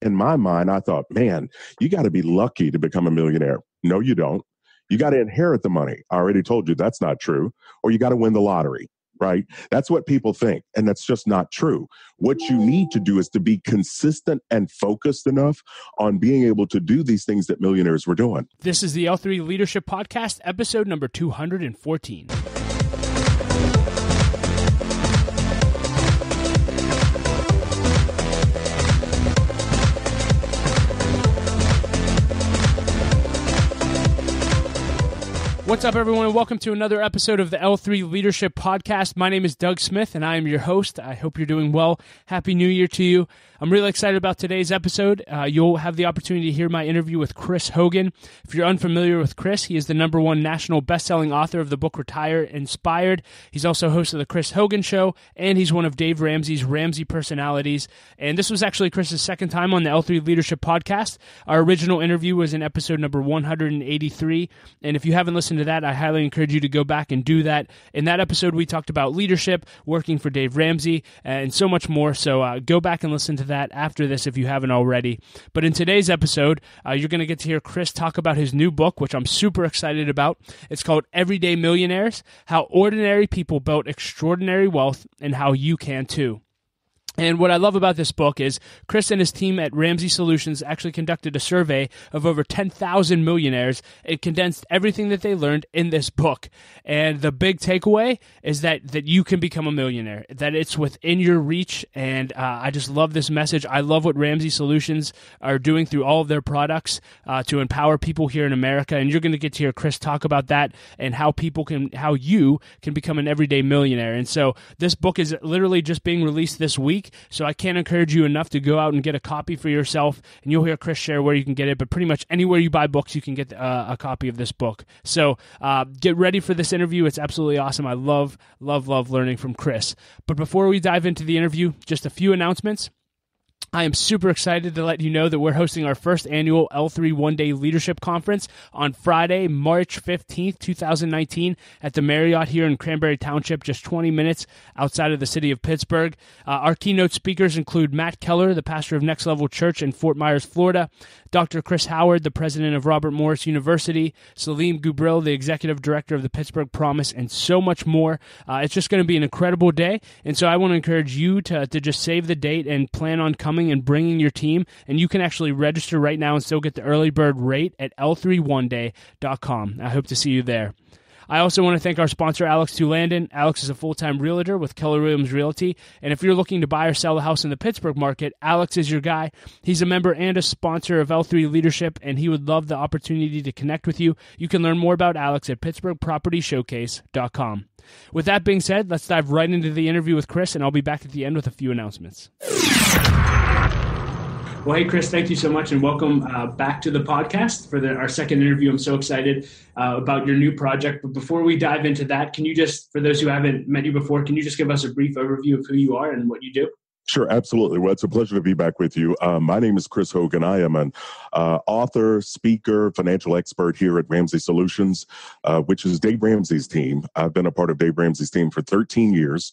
in my mind, I thought, man, you got to be lucky to become a millionaire. No, you don't. You got to inherit the money. I already told you that's not true. Or you got to win the lottery, right? That's what people think. And that's just not true. What you need to do is to be consistent and focused enough on being able to do these things that millionaires were doing. This is the L3 Leadership Podcast, episode number 214. What's up, everyone, and welcome to another episode of the L3 Leadership Podcast. My name is Doug Smith, and I am your host. I hope you're doing well. Happy New Year to you. I'm really excited about today's episode. You'll have the opportunity to hear my interview with Chris Hogan. If you're unfamiliar with Chris, he is the #1 national best-selling author of the book Retire Inspired. He's also host of the Chris Hogan Show, and he's one of Dave Ramsey's Ramsey personalities. And this was actually Chris's second time on the L3 Leadership Podcast. Our original interview was in episode number 183, and if you haven't listened to that, I highly encourage you to go back and do that. In that episode, we talked about leadership, working for Dave Ramsey, and so much more. So go back and listen to that after this if you haven't already. But in today's episode, you're going to get to hear Chris talk about his new book, which I'm super excited about. It's called Everyday Millionaires: How Ordinary People Built Extraordinary Wealth and How You Can Too. And what I love about this book is Chris and his team at Ramsey Solutions actually conducted a survey of over 10,000 millionaires and condensed everything that they learned in this book. And the big takeaway is that you can become a millionaire, that it's within your reach. And I just love this message. I love what Ramsey Solutions are doing through all of their products to empower people here in America. And you're going to get to hear Chris talk about that and how you can become an everyday millionaire. And so this book is literally just being released this week. So I can't encourage you enough to go out and get a copy for yourself, and you'll hear Chris share where you can get it, but pretty much anywhere you buy books, you can get a copy of this book. So get ready for this interview. It's absolutely awesome. I love learning from Chris. But before we dive into the interview, just a few announcements. I am super excited to let you know that we're hosting our first annual L3 One-Day Leadership Conference on Friday, March 15th, 2019 at the Marriott here in Cranberry Township, just 20 minutes outside of the city of Pittsburgh. Our keynote speakers include Matt Keller, the pastor of Next Level Church in Fort Myers, Florida, Dr. Chris Howard, the president of Robert Morris University, Salim Gubril, the executive director of the Pittsburgh Promise, and so much more. It's just going to be an incredible day, and so I want to encourage you to just save the date and plan on coming and bringing your team, and you can actually register right now and still get the early bird rate at l3oneday.com. I hope to see you there. I also want to thank our sponsor, Alex Toulandon. Alex is a full-time realtor with Keller Williams Realty, and if you're looking to buy or sell a house in the Pittsburgh market, Alex is your guy. He's a member and a sponsor of L3 Leadership, and he would love the opportunity to connect with you. You can learn more about Alex at pittsburghpropertyshowcase.com. With that being said, let's dive right into the interview with Chris, and I'll be back at the end with a few announcements. Well, hey, Chris, thank you so much, and welcome back to the podcast for our second interview. I'm so excited about your new project. But before we dive into that, can you just, for those who haven't met you before, can you just give us a brief overview of who you are and what you do? Sure, absolutely. Well, it's a pleasure to be back with you. My name is Chris Hogan. I am an author, speaker, financial expert here at Ramsey Solutions, which is Dave Ramsey's team. I've been a part of Dave Ramsey's team for 13 years.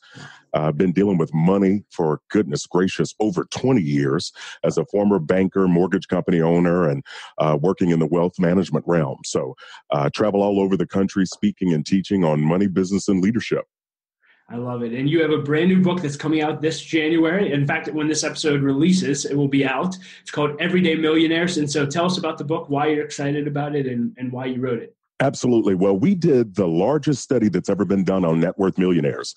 I've been dealing with money for, goodness gracious, over 20 years as a former banker, mortgage company owner, and working in the wealth management realm. So I travel all over the country speaking and teaching on money, business, and leadership. I love it. And you have a brand new book that's coming out this January. In fact, when this episode releases, it will be out. It's called Everyday Millionaires. And so tell us about the book, why you're excited about it, and why you wrote it. Absolutely. Well, we did the largest study that's ever been done on net worth millionaires.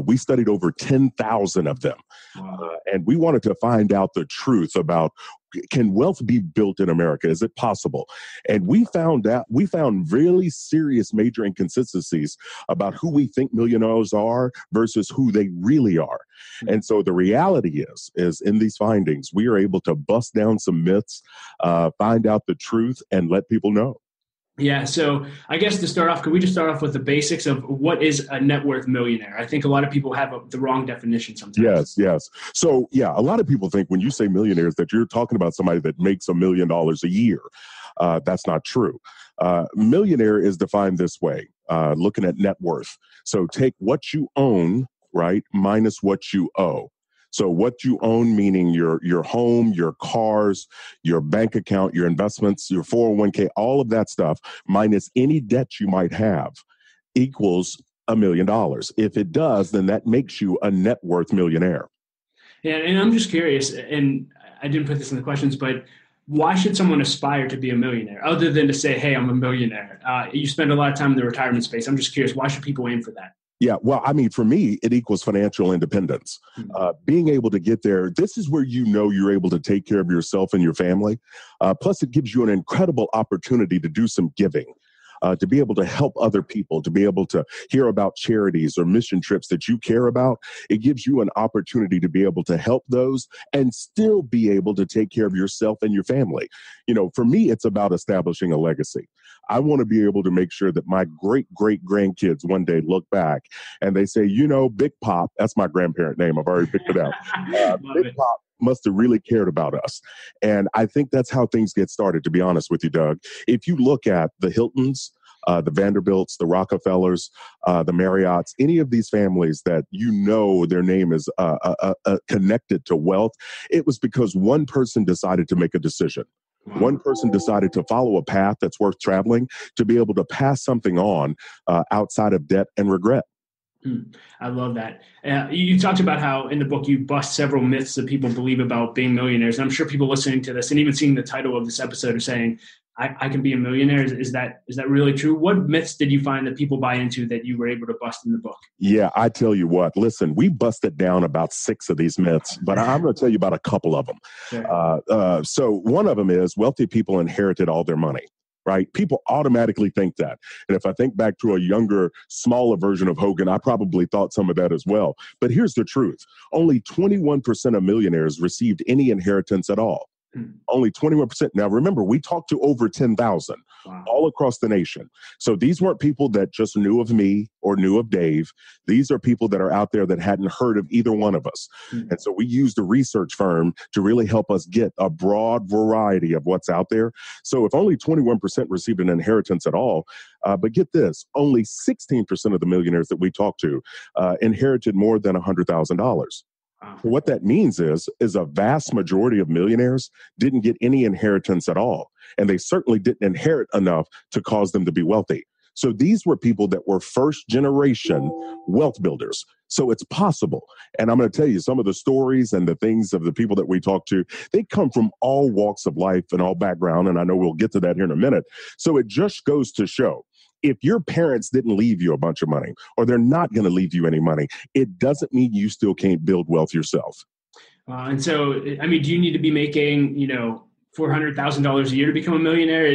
We studied over 10,000 of them. Wow. And we wanted to find out the truth about, can wealth be built in America? Is it possible? And we found really serious major inconsistencies about who we think millionaires are versus who they really are. And so the reality is in these findings, we are able to bust down some myths, find out the truth, and let people know. Yeah. So I guess to start off, could we just start off with the basics of what is a net worth millionaire? I think a lot of people have the wrong definition sometimes. Yes. So yeah, a lot of people think when you say millionaires that you're talking about somebody that makes $1 million a year. That's not true. Millionaire is defined this way, looking at net worth. So take what you own, right, minus what you owe. So what you own, meaning your home, your cars, your bank account, your investments, your 401k, all of that stuff, minus any debt you might have, equals $1 million. If it does, then that makes you a net worth millionaire. Yeah, and I'm just curious, and I didn't put this in the questions, but why should someone aspire to be a millionaire other than to say, hey, I'm a millionaire? You spend a lot of time in the retirement space. I'm just curious, why should people aim for that? Yeah, well, I mean, for me, it equals financial independence. Being able to get there, this is where you're able to take care of yourself and your family. Plus, it gives you an incredible opportunity to do some giving. To be able to help other people, to be able to hear about charities or mission trips that you care about. It gives you an opportunity to be able to help those and still be able to take care of yourself and your family. For me, it's about establishing a legacy. I want to be able to make sure that my great grandkids one day look back and they say, Big Pop, that's my grandparent name. I've already picked it out. Big Pop must have really cared about us. And I think that's how things get started, to be honest with you, Doug. If you look at the Hiltons, the Vanderbilts, the Rockefellers, the Marriotts, any of these families that their name is connected to wealth, it was because one person decided to make a decision. One person decided to follow a path that's worth traveling to be able to pass something on outside of debt and regret. I love that. You talked about how in the book you bust several myths that people believe about being millionaires. And I'm sure people listening to this and even seeing the title of this episode are saying, I can be a millionaire. Is that really true? What myths did you find that people buy into that you were able to bust in the book? Yeah, I tell you what, listen, we busted down about 6 of these myths, but I'm going to tell you about a couple of them. Sure. So one of them is wealthy people inherited all their money. Right? People automatically think that. And if I think back to a younger, smaller version of Hogan, I probably thought some of that as well. But here's the truth. Only 21% of millionaires received any inheritance at all. Only 21%. Now, remember, we talked to over 10,000 all across the nation. So these weren't people that just knew of me or knew of Dave. These are people that are out there that hadn't heard of either one of us. And so we used a research firm to really help us get a broad variety of what's out there. So if only 21% received an inheritance at all, but get this, only 16% of the millionaires that we talked to inherited more than $100,000. So what that means is a vast majority of millionaires didn't get any inheritance at all. And they certainly didn't inherit enough to cause them to be wealthy. So these were people that were first generation wealth builders. So it's possible. And I'm going to tell you some of the stories and the things of the people that we talk to, they come from all walks of life and all background. And I know we'll get to that here in a minute. So it just goes to show, if your parents didn't leave you a bunch of money, or they're not going to leave you any money, it doesn't mean you still can't build wealth yourself. And so, I mean, do you need to be making, $400,000 a year to become a millionaire?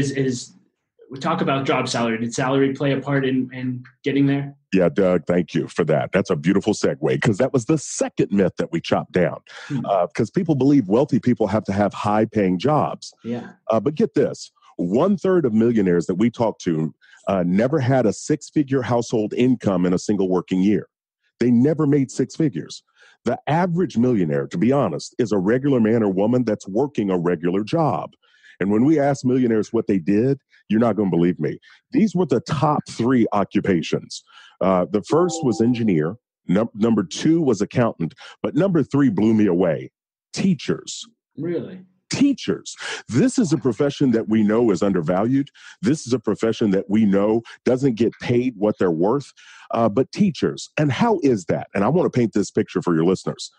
We talk about job salary. Did salary play a part in getting there? Yeah, Doug, thank you for that. That's a beautiful segue, because that was the second myth that we chopped down. Because people believe wealthy people have to have high-paying jobs. Yeah. But get this, 1/3 of millionaires that we talked to never had a 6-figure household income in a single working year. They never made 6 figures. The average millionaire, to be honest, is a regular man or woman that's working a regular job. And when we ask millionaires what they did, you're not going to believe me. These were the top 3 occupations. The first was engineer. Number 2 was accountant. But number 3 blew me away. Teachers. Really? Teachers. This is a profession that we know is undervalued. This is a profession that we know doesn't get paid what they're worth. But teachers. And how is that? And I want to paint this picture for your listeners.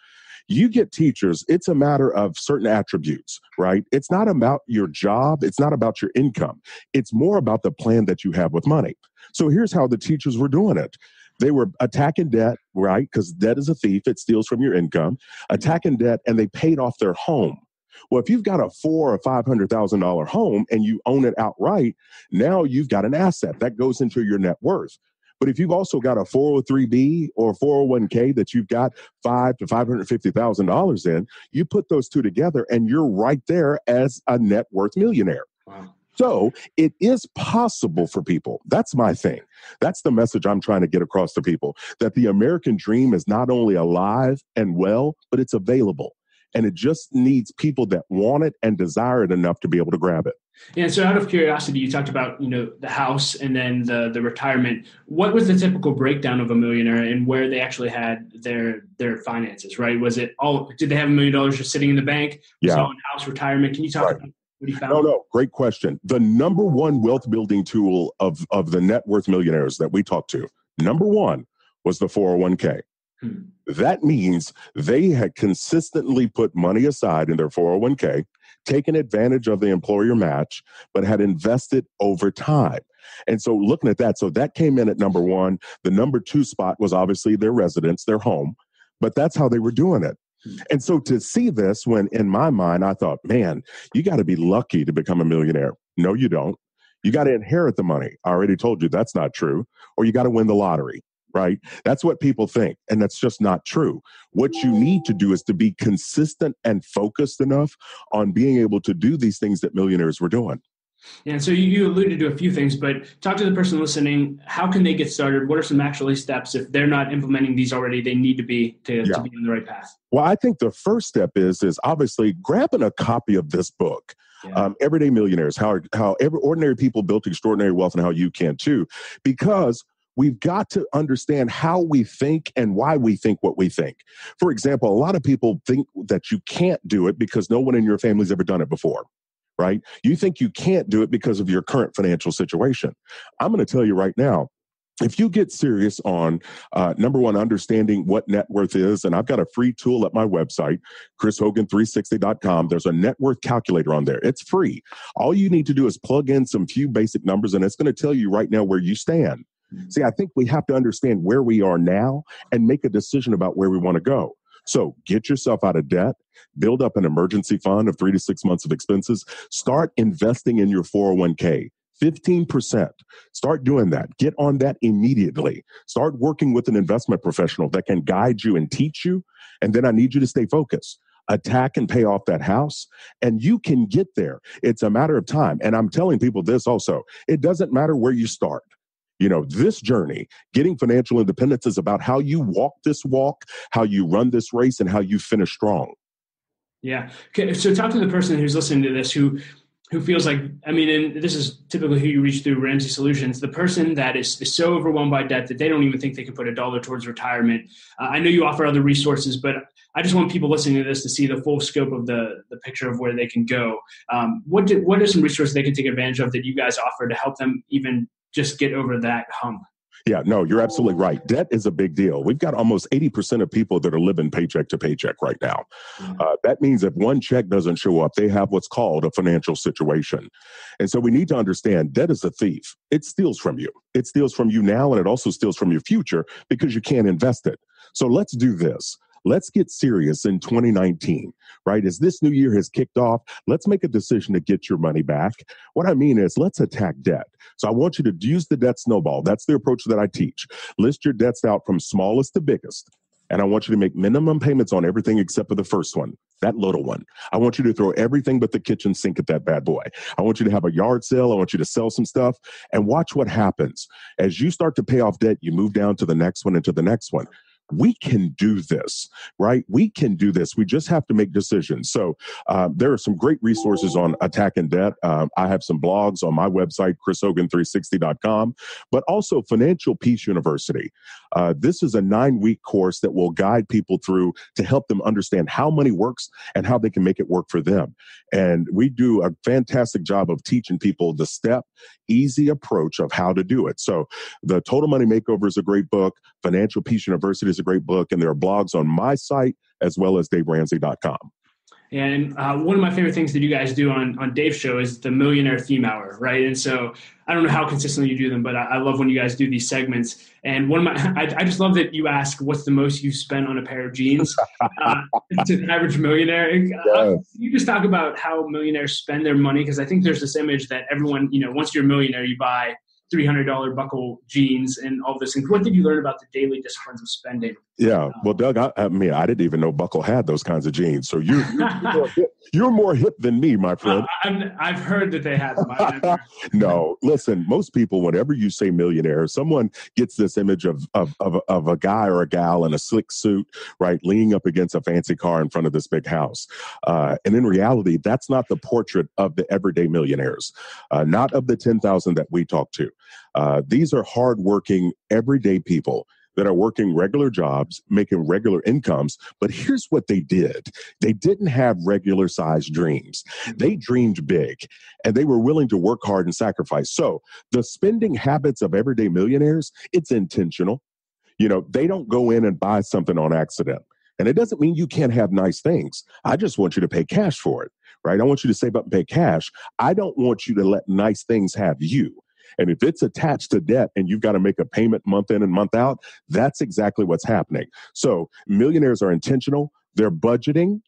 You get teachers, it's a matter of certain attributes, right? It's not about your job. It's not about your income. It's more about the plan that you have with money. So here's how the teachers were doing it. They were attacking debt, right? Because debt is a thief. It steals from your income. Attacking debt, and they paid off their home. Well, if you've got a $400,000 or $500,000 home and you own it outright, now you've got an asset that goes into your net worth. But if you've also got a 403B or 401k that you've got $500,000 to $550,000 in, you put those two together and you're right there as a net worth millionaire. Wow. So it is possible for people. That's my thing. That's the message I'm trying to get across to people, that the American dream is not only alive and well, but it's available. And it just needs people that want it and desire it enough to be able to grab it. Yeah. So out of curiosity, you talked about, the house and then the retirement. What was the typical breakdown of a millionaire and where they actually had their finances, right? Was it did they have $1 million just sitting in the bank? Was it all in house retirement? Can you talk about what you found? No, great question. The number one wealth building tool of the net worth millionaires that we talked to, number one was the 401k. That means they had consistently put money aside in their 401k, taken advantage of the employer match, but had invested over time. And so looking at that, so that came in at number one. The number two spot was obviously their residence, their home, but that's how they were doing it. And so to see this, when in my mind, I thought, man, you got to be lucky to become a millionaire. No, you don't. You got to inherit the money. I already told you that's not true. Or you got to win the lottery. Right? That's what people think. And that's just not true. What you need to do is to be consistent and focused enough on being able to do these things that millionaires were doing. Yeah, and so you alluded to a few things, but talk to the person listening. How can they get started? What are some actual steps if they're not implementing these already? They need to be to be on the right path. Well, I think the first step is obviously grabbing a copy of this book. Everyday Millionaires, how ordinary people built extraordinary wealth and how you can too, because we've got to understand how we think and why we think what we think. For example, a lot of people think that you can't do it because no one in your family's ever done it before, right? You think you can't do it because of your current financial situation. I'm going to tell you right now, if you get serious on, number one, understanding what net worth is, and I've got a free tool at my website, chrishogan360.com. There's a net worth calculator on there. It's free. All you need to do is plug in some few basic numbers, and it's going to tell you right now where you stand. See, I think we have to understand where we are now and make a decision about where we want to go. So get yourself out of debt, build up an emergency fund of 3 to 6 months of expenses, start investing in your 401k, 15%. Start doing that. Get on that immediately. Start working with an investment professional that can guide you and teach you. And then I need you to stay focused. Attack and pay off that house, and you can get there. It's a matter of time. And I'm telling people this also. It doesn't matter where you start. This journey, getting financial independence, is about how you walk this walk, how you run this race, and how you finish strong. Yeah. Okay. So talk to the person who's listening to this who feels like, and this is typically who you reach through Ramsey Solutions, the person that is so overwhelmed by debt that they don't even think they can put $1 towards retirement. I know you offer other resources, but I just want people listening to this to see the full scope of the picture of where they can go. What are some resources they can take advantage of that you guys offer to help them even just get over that hump? Yeah, no, you're absolutely right. Debt is a big deal. We've got almost 80% of people that are living paycheck to paycheck right now. That means if one check doesn't show up, they have what's called a financial situation. And so we need to understand debt is a thief. It steals from you. It steals from you now, and it also steals from your future because you can't invest it. So let's do this. Let's get serious in 2019, right? As this new year has kicked off, let's make a decision to get your money back. What I mean is let's attack debt. So I want you to use the debt snowball. That's the approach that I teach. List your debts out from smallest to biggest. And I want you to make minimum payments on everything except for the first one, that little one. I want you to throw everything but the kitchen sink at that bad boy. I want you to have a yard sale. I want you to sell some stuff and watch what happens. As you start to pay off debt, you move down to the next one and to the next one. We can do this, right? We can do this. We just have to make decisions. So there are some great resources on attacking debt. I have some blogs on my website, chrishogan360.com, but also Financial Peace University. This is a 9-week course that will guide people through to help them understand how money works and how they can make it work for them. And we do a fantastic job of teaching people the easy approach of how to do it. So the Total Money Makeover is a great book. Financial Peace University is a great book. And there are blogs on my site as well as DaveRamsey.com. And one of my favorite things that you guys do on Dave's show is the Millionaire Theme Hour, right? And so I don't know how consistently you do them, but I love when you guys do these segments. And I just love that you ask, what's the most you've spent on a pair of jeans to an average millionaire? Can you just talk about how millionaires spend their money? Because I think there's this image that everyone, once you're a millionaire, you buy $300 buckle jeans and all those things. What did you learn about the daily disciplines of spending? Yeah. Well, Doug, I mean, I didn't even know Buckle had those kinds of jeans. So you're more hip than me, my friend. I've heard that they have them. No, listen, most people, whenever you say millionaire, someone gets this image of a guy or a gal in a slick suit, right, leaning up against a fancy car in front of this big house. And in reality, that's not the portrait of the everyday millionaires, not of the 10,000 that we talk to. These are hardworking, everyday people that are working regular jobs, making regular incomes. But here's what they did. They didn't have regular sized dreams. They dreamed big and they were willing to work hard and sacrifice. So the spending habits of everyday millionaires, it's intentional. You know, they don't go in and buy something on accident. And it doesn't mean you can't have nice things. I just want you to pay cash for it, right? I want you to save up and pay cash. I don't want you to let nice things have you. And if it's attached to debt and you've got to make a payment month in and month out, that's exactly what's happening. So millionaires are intentional. They're budgeting.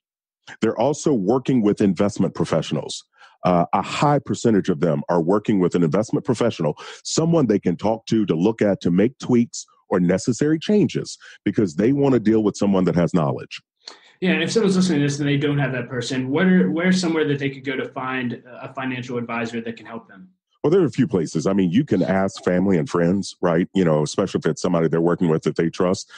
They're also working with investment professionals. A high percentage of them are working with an investment professional, someone they can talk to look at, to make tweaks or necessary changes because they want to deal with someone that has knowledge. Yeah, and if someone's listening to this and they don't have that person, where's somewhere that they could go to find a financial advisor that can help them? Well, there are a few places. I mean, you can ask family and friends, right? You know, especially if it's somebody they're working with that they trust.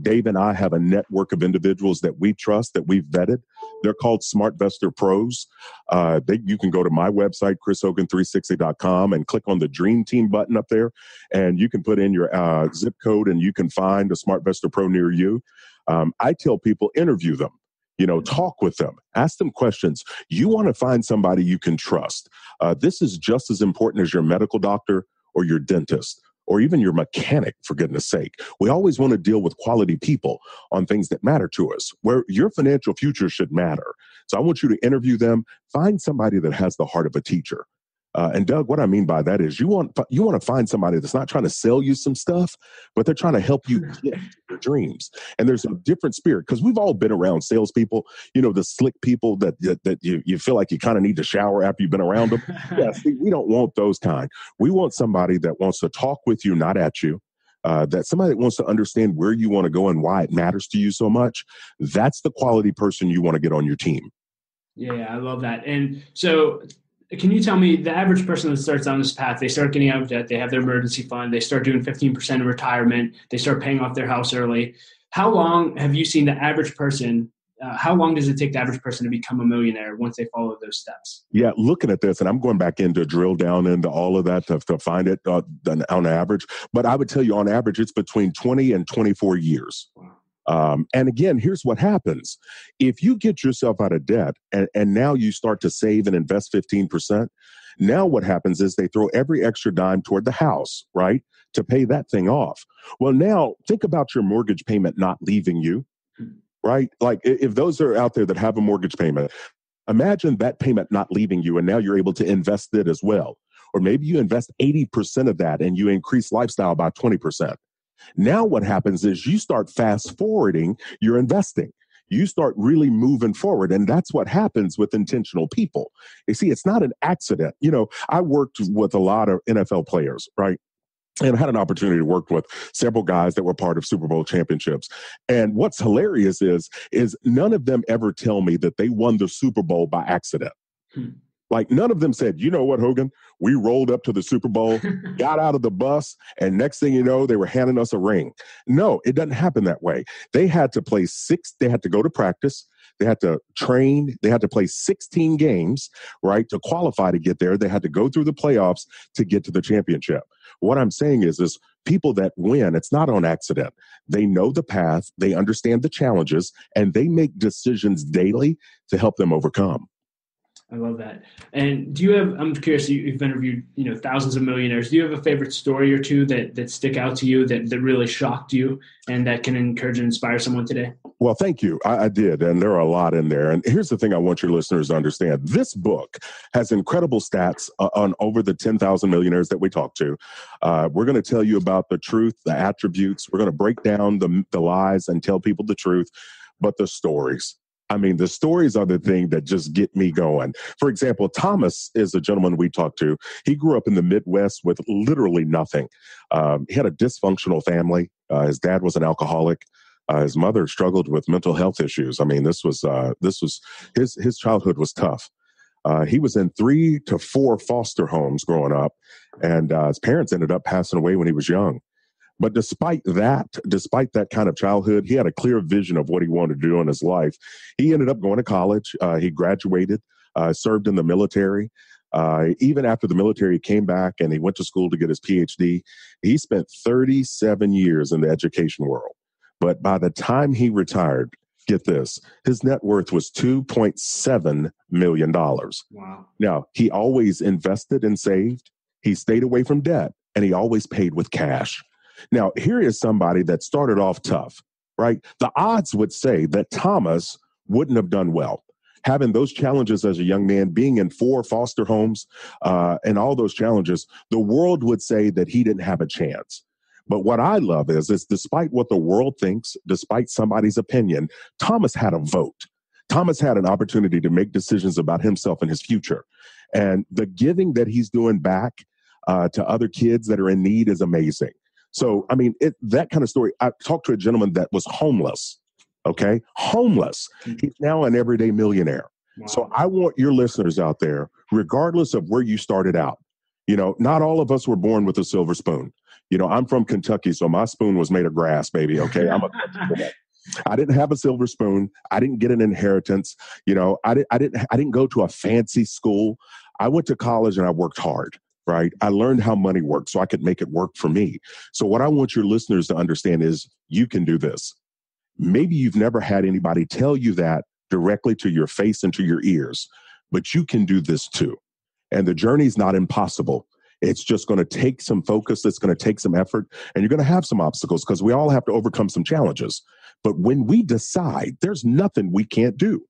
Dave and I have a network of individuals that we trust, that we've vetted. They're called SmartVestor Pros. You can go to my website, chrishogan360.com, and click on the Dream Team button up there. And you can put in your zip code and you can find a SmartVestor Pro near you. I tell people, interview them. You know, talk with them, ask them questions. You want to find somebody you can trust. This is just as important as your medical doctor or your dentist or even your mechanic, for goodness sake. We always want to deal with quality people on things that matter to us, where your financial future should matter. So I want you to interview them, find somebody that has the heart of a teacher. And Doug, what I mean by that is you want to find somebody that's not trying to sell you some stuff, but they're trying to help you get your dreams. And there's a different spirit because we've all been around salespeople, you know, the slick people that you feel like you kind of need to shower after you've been around them. Yeah, see, we don't want those kind. We want somebody that wants to talk with you, not at you. That somebody that wants to understand where you want to go and why it matters to you so much. That's the quality person you want to get on your team. Yeah, I love that. And so can you tell me, the average person that starts on this path, they start getting out of debt, they have their emergency fund, they start doing 15% of retirement, they start paying off their house early. How long have you seen the average person, how long does it take the average person to become a millionaire once they follow those steps? Yeah, looking at this, and I'm going back in to drill down into all of that to find it on average. But I would tell you on average, it's between 20 and 24 years. Wow. And again, here's what happens. If you get yourself out of debt and now you start to save and invest 15%, now what happens is they throw every extra dime toward the house, right, to pay that thing off. Well, now think about your mortgage payment not leaving you, right? Like if those are out there that have a mortgage payment, imagine that payment not leaving you and now you're able to invest it as well. Or maybe you invest 80% of that and you increase lifestyle by 20%. Now what happens is you start fast forwarding your investing. You start really moving forward. And that's what happens with intentional people. You see, it's not an accident. You know, I worked with a lot of NFL players, right? And I had an opportunity to work with several guys that were part of Super Bowl championships. And what's hilarious is none of them ever tell me that they won the Super Bowl by accident. Like none of them said, you know what, Hogan, we rolled up to the Super Bowl, got out of the bus, and next thing you know, they were handing us a ring. No, it doesn't happen that way. They had to play they had to go to practice. They had to train. They had to play 16 games, right, to qualify to get there. They had to go through the playoffs to get to the championship. What I'm saying is people that win, it's not on accident. They know the path, they understand the challenges, and they make decisions daily to help them overcome. I love that. And do you have, I'm curious, you've interviewed, thousands of millionaires. Do you have a favorite story or two that stick out to you that really shocked you and that can encourage and inspire someone today? Well, thank you. I did. And there are a lot in there. And here's the thing I want your listeners to understand. This book has incredible stats on over the 10,000 millionaires that we talk to. We're going to tell you about the truth, the attributes. We're going to break down the lies and tell people the truth, but the stories. I mean, the stories are the thing that just get me going. For example, Thomas is a gentleman we talked to. He grew up in the Midwest with literally nothing. He had a dysfunctional family. His dad was an alcoholic. His mother struggled with mental health issues. I mean, this was his childhood was tough. He was in 3 to 4 foster homes growing up, and his parents ended up passing away when he was young. But despite that kind of childhood, he had a clear vision of what he wanted to do in his life. He ended up going to college. He graduated, served in the military. Even after the military, he came back and he went to school to get his PhD. He spent 37 years in the education world. But by the time he retired, get this, his net worth was $2.7 million. Wow. Now, he always invested and saved. He stayed away from debt, and he always paid with cash. Now, here is somebody that started off tough, right? The odds would say that Thomas wouldn't have done well. Having those challenges as a young man, being in 4 foster homes, and all those challenges, the world would say that he didn't have a chance. But what I love is despite what the world thinks, despite somebody's opinion, Thomas had a vote. Thomas had an opportunity to make decisions about himself and his future. And the giving that he's doing back to other kids that are in need is amazing. So, I mean, that kind of story. I talked to a gentleman that was homeless, okay? Homeless. He's now an everyday millionaire. Wow. So I want your listeners out there, regardless of where you started out, not all of us were born with a silver spoon. I'm from Kentucky, so my spoon was made of grass, baby, okay? I didn't have a silver spoon. I didn't get an inheritance. I didn't go to a fancy school. I went to college and I worked hard. Right? I learned how money works so I could make it work for me. So what I want your listeners to understand is you can do this. Maybe you've never had anybody tell you that directly to your face and to your ears, but you can do this too. And the journey is not impossible. It's just going to take some focus. It's going to take some effort, and you're going to have some obstacles because we all have to overcome some challenges. But when we decide, there's nothing we can't do.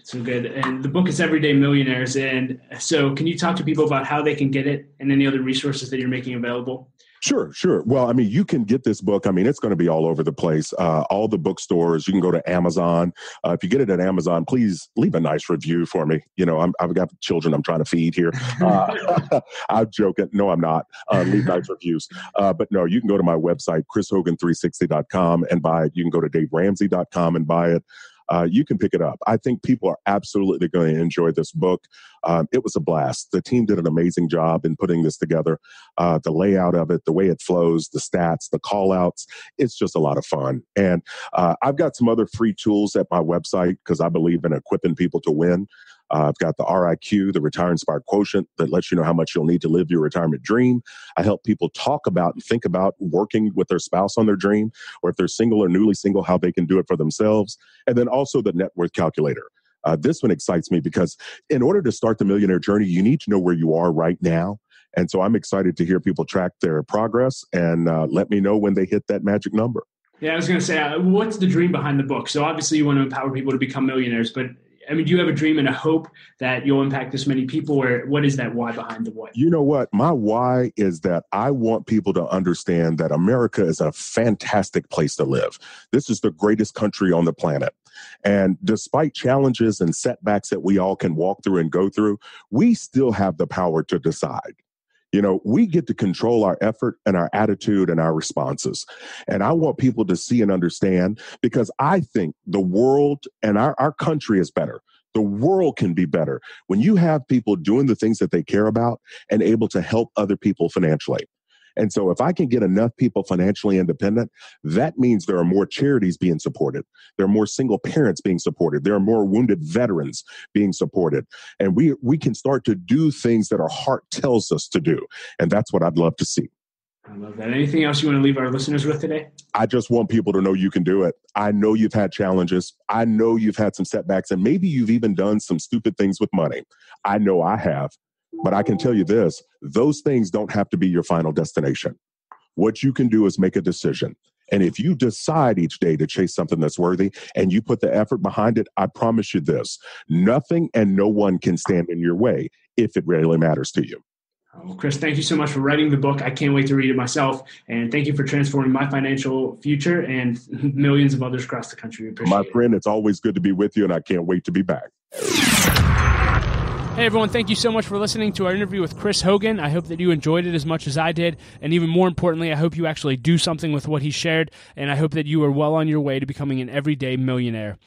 So good. And the book is Everyday Millionaires. And so can you talk to people about how they can get it and any other resources that you're making available? Sure. Well, I mean, you can get this book. I mean, it's going to be all over the place. All the bookstores. You can go to Amazon. If you get it at Amazon, please leave a nice review for me. I've got children I'm trying to feed here. I'm joking. No, I'm not. Leave nice reviews. But no, you can go to my website, chrishogan360.com, and buy it. You can go to daveramsey.com and buy it. You can pick it up. I think people are absolutely going to enjoy this book. It was a blast. The team did an amazing job in putting this together. The layout of it, the way it flows, the stats, the call outs, it's just a lot of fun. And I've got some other free tools at my website because I believe in equipping people to win. I've got the RIQ, the Retire Inspired Quotient, that lets you know how much you'll need to live your retirement dream. I help people talk about and think about working with their spouse on their dream, or if they're single or newly single, how they can do it for themselves. And then also the net worth calculator. This one excites me because in order to start the millionaire journey, you need to know where you are right now. And so I'm excited to hear people track their progress and let me know when they hit that magic number. Yeah, I was going to say, what's the dream behind the book? So obviously you want to empower people to become millionaires, but I mean, do you have a dream and a hope that you'll impact this many people, or what is that why behind the what? You know what? My why is that I want people to understand that America is a fantastic place to live. This is the greatest country on the planet. And despite challenges and setbacks that we all can walk through and go through, we still have the power to decide. We get to control our effort and our attitude and our responses. And I want people to see and understand, because I think the world and our country is better. The world can be better when you have people doing the things that they care about and able to help other people financially. And so if I can get enough people financially independent, that means there are more charities being supported. There are more single parents being supported. There are more wounded veterans being supported. And we can start to do things that our heart tells us to do. And that's what I'd love to see. I love that. Anything else you want to leave our listeners with today? I just want people to know you can do it. I know you've had challenges. I know you've had some setbacks, and maybe you've even done some stupid things with money. I know I have. But I can tell you this, those things don't have to be your final destination. What you can do is make a decision. And if you decide each day to chase something that's worthy and you put the effort behind it, I promise you this, nothing and no one can stand in your way if it really matters to you. Well, Chris, thank you so much for writing the book. I can't wait to read it myself. And thank you for transforming my financial future and millions of others across the country. We appreciate it. My friend, it's always good to be with you, and I can't wait to be back. Hey everyone, thank you so much for listening to our interview with Chris Hogan. I hope that you enjoyed it as much as I did, and even more importantly, I hope you actually do something with what he shared, and I hope that you are well on your way to becoming an everyday millionaire.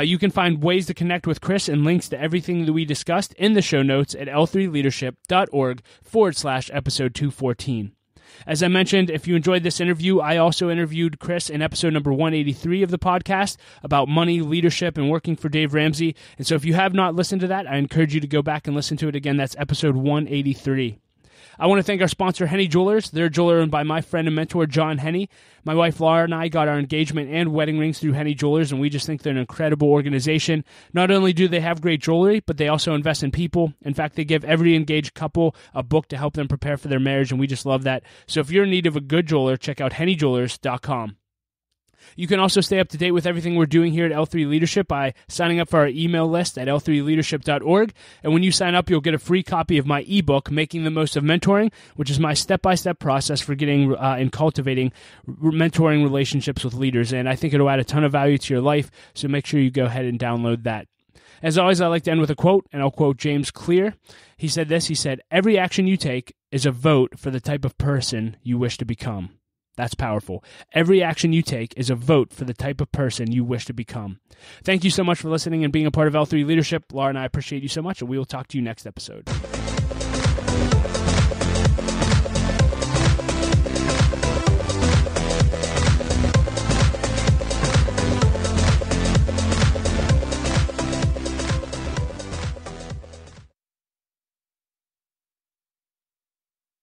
You can find ways to connect with Chris and links to everything that we discussed in the show notes at l3leadership.org/episode 214. As I mentioned, if you enjoyed this interview, I also interviewed Chris in episode number 183 of the podcast about money, leadership, and working for Dave Ramsey. And so if you have not listened to that, I encourage you to go back and listen to it again. That's episode 183. I want to thank our sponsor, Henny Jewelers. They're a jeweler owned by my friend and mentor, John Henny. My wife, Laura, and I got our engagement and wedding rings through Henny Jewelers, and we just think they're an incredible organization. Not only do they have great jewelry, but they also invest in people. In fact, they give every engaged couple a book to help them prepare for their marriage, and we just love that. So if you're in need of a good jeweler, check out hennyjewelers.com. You can also stay up to date with everything we're doing here at L3 Leadership by signing up for our email list at l3leadership.org. And when you sign up, you'll get a free copy of my ebook, Making the Most of Mentoring, which is my step-by-step process for getting and cultivating mentoring relationships with leaders. And I think it'll add a ton of value to your life, so make sure you go ahead and download that. As always, I like to end with a quote, and I'll quote James Clear. He said this, he said, "Every action you take is a vote for the type of person you wish to become." That's powerful. Every action you take is a vote for the type of person you wish to become. Thank you so much for listening and being a part of L3 Leadership. Laura and I appreciate you so much, and we will talk to you next episode.